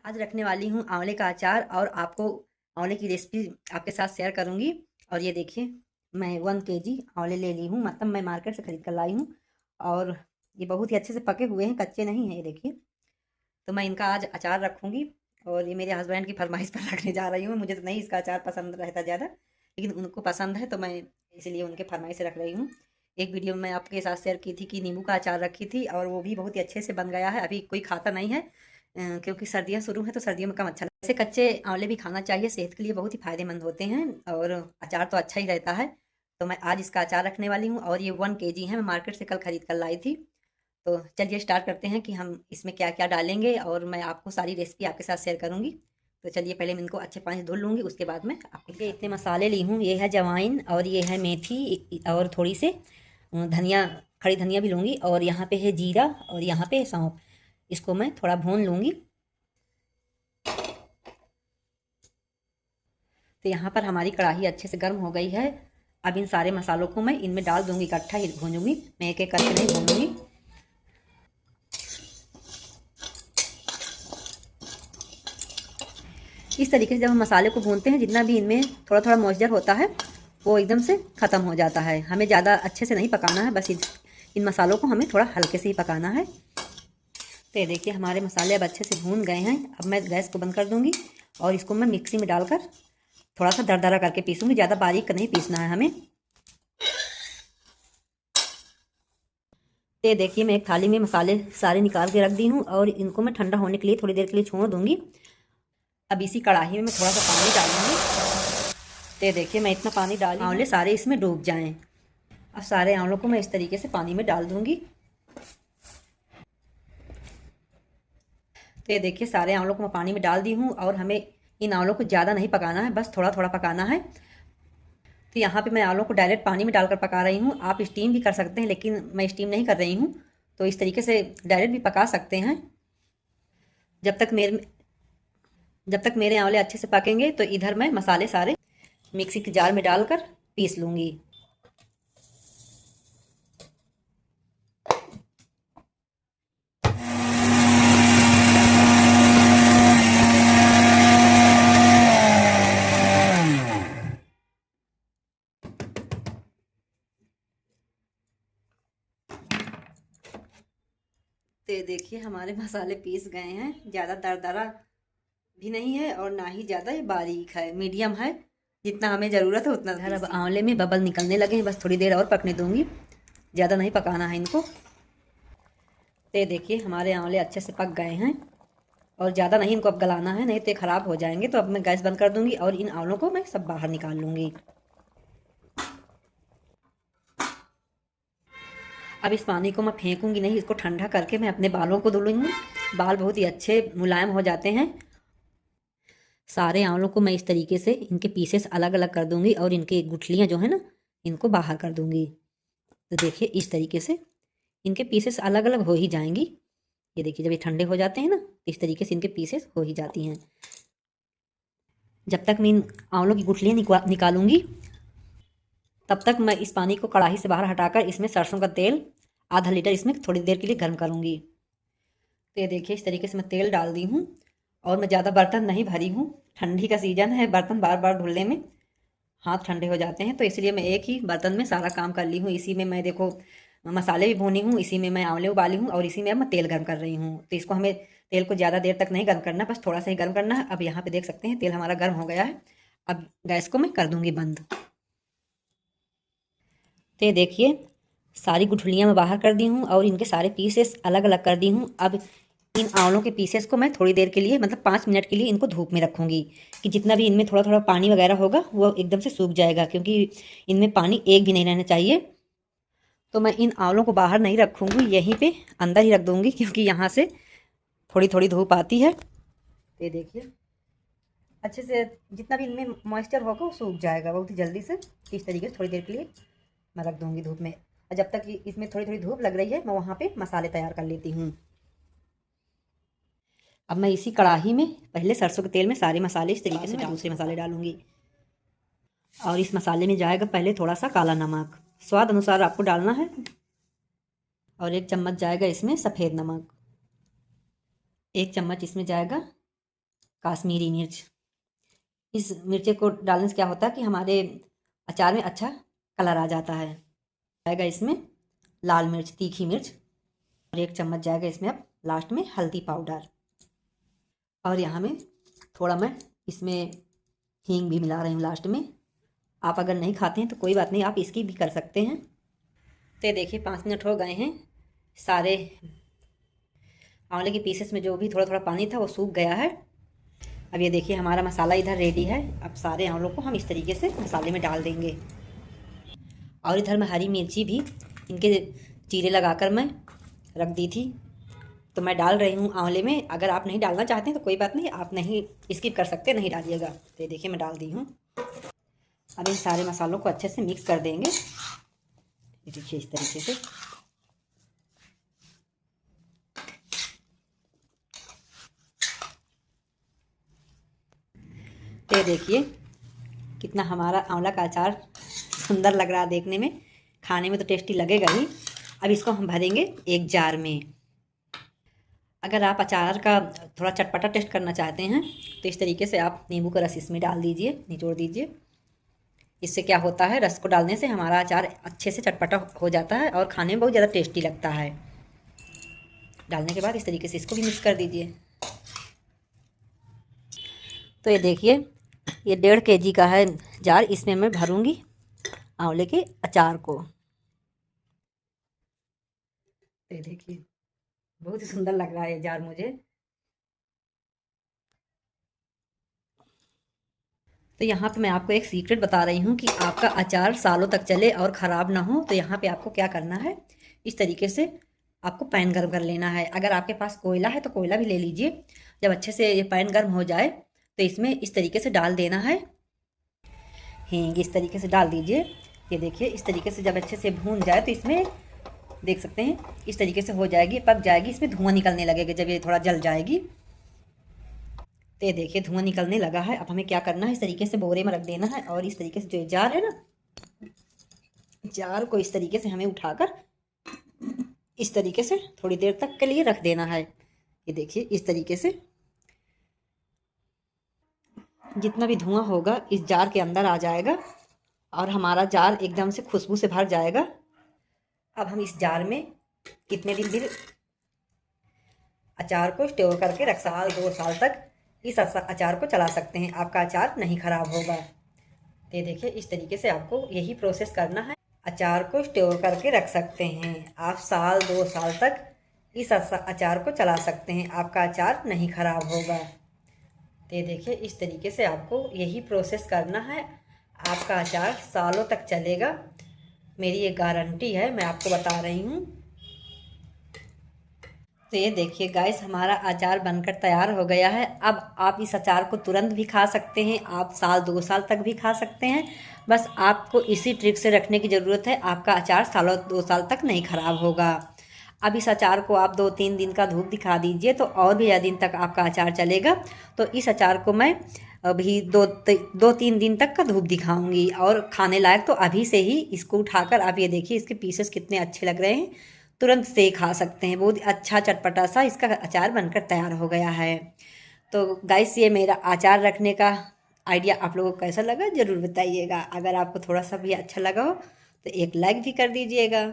आज रखने वाली हूँ आंवले का अचार और आपको आंवले की रेसिपी आपके साथ शेयर करूँगी। और ये देखिए, मैं 1 kg आंवले ले ली हूँ, मतलब मैं मार्केट से खरीद कर लाई हूँ। और ये बहुत ही अच्छे से पके हुए हैं, कच्चे नहीं हैं, ये देखिए। तो मैं इनका आज अचार रखूँगी। और ये मेरे हस्बैंड की फरमाइश पर रखने जा रही हूँ। मुझे तो नहीं इसका अचार पसंद रहता ज़्यादा, लेकिन उनको पसंद है तो मैं इसलिए उनके फरमाइश से रख रही हूँ। एक वीडियो में मैं आपके साथ शेयर की थी कि नींबू का अचार रखी थी और वो भी बहुत ही अच्छे से बन गया है। अभी कोई खाता नहीं है, क्योंकि सर्दियाँ शुरू हैं तो सर्दियों में कम अच्छा लगता है। ऐसे कच्चे आंवले भी खाना चाहिए, सेहत के लिए बहुत ही फायदेमंद होते हैं। और अचार तो अच्छा ही रहता है। तो मैं आज इसका अचार रखने वाली हूँ और ये 1 kg है, मैं मार्केट से कल खरीद कर लाई थी। तो चलिए स्टार्ट करते हैं कि हम इसमें क्या क्या डालेंगे और मैं आपको सारी रेसिपी आपके साथ शेयर करूँगी। तो चलिए पहले मैं इनको अच्छे पानी से धुल लूँगी, उसके बाद मैं आपको ये इतने मसाले ली हूँ। ये है जवाइन और ये है मेथी और थोड़ी से धनिया, खड़ी धनिया भी लूँगी। और यहाँ पे है जीरा और यहाँ पे सौंफ। इसको मैं थोड़ा भून लूँगी। तो यहाँ पर हमारी कढ़ाई अच्छे से गर्म हो गई है। अब इन सारे मसालों को मैं इनमें डाल दूँगी, इकट्ठा ही भूनूँगी, मैं एक एक करके नहीं भूनूँगी। इस तरीके से जब हम मसाले को भूनते हैं, जितना भी इनमें थोड़ा थोड़ा मॉइस्चर होता है वो एकदम से ख़त्म हो जाता है। हमें ज़्यादा अच्छे से नहीं पकाना है, बस इन मसालों को हमें थोड़ा हल्के से ही पकाना है। तो ये देखिए हमारे मसाले अब अच्छे से भून गए हैं। अब मैं गैस को बंद कर दूँगी और इसको मैं मिक्सी में डालकर थोड़ा सा दरदरा करके पीसूँगी। ज़्यादा बारीक नहीं पीसना है हमें। तो ये देखिए मैं एक थाली में मसाले सारे निकाल के रख दी हूँ और इनको मैं ठंडा होने के लिए थोड़ी देर के लिए छोड़ दूँगी। अब इसी कढ़ाई में मैं थोड़ा सा पानी डालूँगी। तो ये देखिए मैं इतना पानी डाली, आंवले सारे इसमें डूब जाएं। अब सारे आंवलों को मैं इस तरीके से पानी में डाल दूँगी। तो ये देखिए सारे आंवलों को मैं पानी में डाल दी हूँ और हमें इन आंवलों को ज़्यादा नहीं पकाना है, बस थोड़ा थोड़ा पकाना है। तो यहाँ पे मैं आलू को डायरेक्ट पानी में डालकर पका रही हूँ। आप स्टीम भी कर सकते हैं, लेकिन मैं स्टीम नहीं कर रही हूँ। तो इस तरीके से डायरेक्ट भी पका सकते हैं। जब तक मेरे जब तक मेरे आंवले अच्छे से पकेंगे तो इधर मैं मसाले सारे मिक्सी के जार में डालकर पीस लूँगी। तो ये देखिए हमारे मसाले पीस गए हैं। ज़्यादा दरदरा भी नहीं है और ना ही ज़्यादा ये बारीक है, मीडियम है। जितना हमें ज़रूरत है उतना। अब आंवले में बबल निकलने लगे हैं, बस थोड़ी देर और पकने दूंगी, ज़्यादा नहीं पकाना है इनको। तो ये देखिए हमारे आंवले अच्छे से पक गए हैं और ज़्यादा नहीं इनको अब गलाना है, नहीं तो ये ख़राब हो जाएंगे। तो अब मैं गैस बंद कर दूंगी और इन आंवलों को मैं सब बाहर निकाल लूँगी। अब इस पानी को मैं फेंकूंगी नहीं, इसको ठंडा करके मैं अपने बालों को धुलूंगी। बाल बहुत ही अच्छे मुलायम हो जाते हैं। सारे आंवलों को मैं इस तरीके से इनके पीसेस अलग अलग कर दूंगी और इनकी गुठलियाँ जो है ना, इनको बाहर कर दूंगी। तो देखिए इस तरीके से इनके पीसेस अलग अलग हो ही जाएंगी। ये देखिए जब ये ठंडे हो जाते हैं ना, इस तरीके से इनके पीसेस हो ही जाती हैं। जब तक मैं इन आंवलों की गुठलियाँ निकालूंगी, तब तक मैं इस पानी को कढ़ाई से बाहर हटाकर इसमें सरसों का तेल आधा लीटर इसमें थोड़ी देर के लिए गर्म करूँगी। तो ये देखिए इस तरीके से मैं तेल डाल दी हूँ और मैं ज़्यादा बर्तन नहीं भरी हूँ। ठंडी का सीज़न है, बर्तन बार बार धुलने में हाथ ठंडे हो जाते हैं, तो इसलिए मैं एक ही बर्तन में सारा काम कर ली हूँ। इसी में मैं देखो मसाले भी भूनी हूँ, इसी में मैं आंवले उबाली हूँ और इसी में अब मैं तेल गर्म कर रही हूँ। तो इसको हमें तेल को ज़्यादा देर तक नहीं गर्म करना, बस थोड़ा सा ही गर्म करना है। अब यहाँ पे देख सकते हैं तेल हमारा गर्म हो गया है। अब गैस को मैं कर दूँगी बंद। तो ये देखिए सारी गुठलियाँ मैं बाहर कर दी हूँ और इनके सारे पीसेस अलग अलग कर दी हूँ। अब इन आंवलों के पीसेस को मैं थोड़ी देर के लिए, मतलब 5 मिनट के लिए इनको धूप में रखूँगी कि जितना भी इनमें थोड़ा थोड़ा पानी वगैरह होगा वो एकदम से सूख जाएगा, क्योंकि इनमें पानी एक भी नहीं रहना चाहिए। तो मैं इन आंवलों को बाहर नहीं रखूँगी, यहीं पे अंदर ही रख दूँगी, क्योंकि यहाँ से थोड़ी थोड़ी धूप आती है। ये देखिए अच्छे से जितना भी इनमें मॉइस्चर होगा वो सूख जाएगा बहुत ही जल्दी से। इस तरीके से थोड़ी देर के लिए मैं रख दूँगी धूप में। और जब तक इसमें थोड़ी थोड़ी धूप लग रही है, मैं वहाँ पे मसाले तैयार कर लेती हूँ। अब मैं इसी कढ़ाई में पहले सरसों के तेल में सारे मसाले इस तरीके से दूसरे मसाले डालूंगी। और इस मसाले में जाएगा पहले थोड़ा सा काला नमक, स्वाद अनुसार आपको डालना है। और 1 चम्मच जाएगा इसमें सफ़ेद नमक। 1 चम्मच इसमें जाएगा काश्मीरी मिर्च। इस मिर्ची को डालने से क्या होता है कि हमारे अचार में अच्छा कलर आ जाता है। जाएगा इसमें लाल मिर्च, तीखी मिर्च, और 1 चम्मच जाएगा इसमें अब लास्ट में हल्दी पाउडर। और यहाँ में थोड़ा मैं इसमें हींग भी मिला रही हूँ लास्ट में। आप अगर नहीं खाते हैं तो कोई बात नहीं, आप इसकी भी कर सकते हैं। तो ये देखिए 5 मिनट हो गए हैं। सारे आंवले के पीसेस में जो भी थोड़ा थोड़ा पानी था वो सूख गया है। अब ये देखिए हमारा मसाला इधर रेडी है। अब सारे आंवलों को हम इस तरीके से मसाले में डाल देंगे। और इधर मैं हरी मिर्ची भी इनके चीरे लगाकर मैं रख दी थी, तो मैं डाल रही हूँ आंवले में। अगर आप नहीं डालना चाहते हैं तो कोई बात नहीं, आप नहीं स्किप कर सकते, नहीं डालिएगा। तो ये देखिए मैं डाल दी हूँ। अब इन सारे मसालों को अच्छे से मिक्स कर देंगे। ये देखिए इस तरीके से। ये देखिए कितना हमारा आंवला का अचार सुंदर लग रहा है देखने में, खाने में तो टेस्टी लगेगा ही। अब इसको हम भरेंगे एक जार में। अगर आप अचार का थोड़ा चटपटा टेस्ट करना चाहते हैं तो इस तरीके से आप नींबू का रस इसमें डाल दीजिए, निचोड़ दीजिए। इससे क्या होता है, रस को डालने से हमारा अचार अच्छे से चटपटा हो जाता है और खाने में बहुत ज़्यादा टेस्टी लगता है। डालने के बाद इस तरीके से इसको भी मिक्स कर दीजिए। तो ये देखिए ये 1.5 kg का है जार, इसमें मैं भरूंगी आंवले के अचार को। तो ये देखिए बहुत ही सुंदर लग रहा है ये जार मुझे। तो यहाँ पे मैं आपको एक सीक्रेट बता रही हूँ कि आपका अचार सालों तक चले और ख़राब ना हो। तो यहाँ पे आपको क्या करना है, इस तरीके से आपको पैन गर्म कर लेना है। अगर आपके पास कोयला है तो कोयला भी ले लीजिए। जब अच्छे से ये पैन गर्म हो जाए तो इसमें इस तरीके से डाल देना है हींग, इस तरीके से डाल दीजिए। ये देखिए इस तरीके से जब अच्छे से भून जाए तो इसमें देख सकते हैं इस तरीके से हो जाएगी, पक जाएगी, इसमें धुआं निकलने लगेगा जब ये थोड़ा जल जाएगी। तो ये देखिए धुआं निकलने लगा है। अब हमें क्या करना है, इस तरीके से बोरे में रख देना है। और इस तरीके से जो जार है ना, जार को इस तरीके से हमें उठाकर इस तरीके से थोड़ी देर तक के लिए रख देना है। ये देखिए इस तरीके से जितना भी धुआं होगा इस जार के अंदर आ जाएगा और हमारा जार एकदम से खुशबू से भर जाएगा। अब हम इस जार में कितने दिन भी अचार को स्टोर करके रख 1-2 साल तक इस अचार को चला सकते हैं। आपका अचार नहीं खराब होगा। तो ये देखिए इस तरीके से आपको यही प्रोसेस करना है। अचार को स्टोर करके रख सकते हैं आप 1-2 साल तक इस अचार को चला सकते हैं, आपका अचार नहीं खराब होगा। तो ये देखिए इस तरीके से आपको यही प्रोसेस करना है, आपका अचार सालों तक चलेगा। मेरी ये गारंटी है, मैं आपको बता रही हूँ। तो ये देखिए गाइस हमारा अचार बनकर तैयार हो गया है। अब आप इस अचार को तुरंत भी खा सकते हैं, आप 1-2 साल तक भी खा सकते हैं। बस आपको इसी ट्रिक से रखने की ज़रूरत है, आपका अचार 1-2 साल तक नहीं खराब होगा। अब इस अचार को आप 2-3 दिन का धूप दिखा दीजिए तो और भी ज़्यादा दिन तक आपका अचार चलेगा। तो इस अचार को मैं अभी 2-3 दिन तक का धूप दिखाऊंगी और खाने लायक तो अभी से ही इसको उठाकर आप ये देखिए इसके पीसेस कितने अच्छे लग रहे हैं, तुरंत से खा सकते हैं। बहुत अच्छा चटपटा सा इसका अचार बनकर तैयार हो गया है। तो गाइस ये मेरा अचार रखने का आइडिया आप लोगों को कैसा लगा ज़रूर बताइएगा। अगर आपको थोड़ा सा भी अच्छा लगा हो तो एक लाइक भी कर दीजिएगा।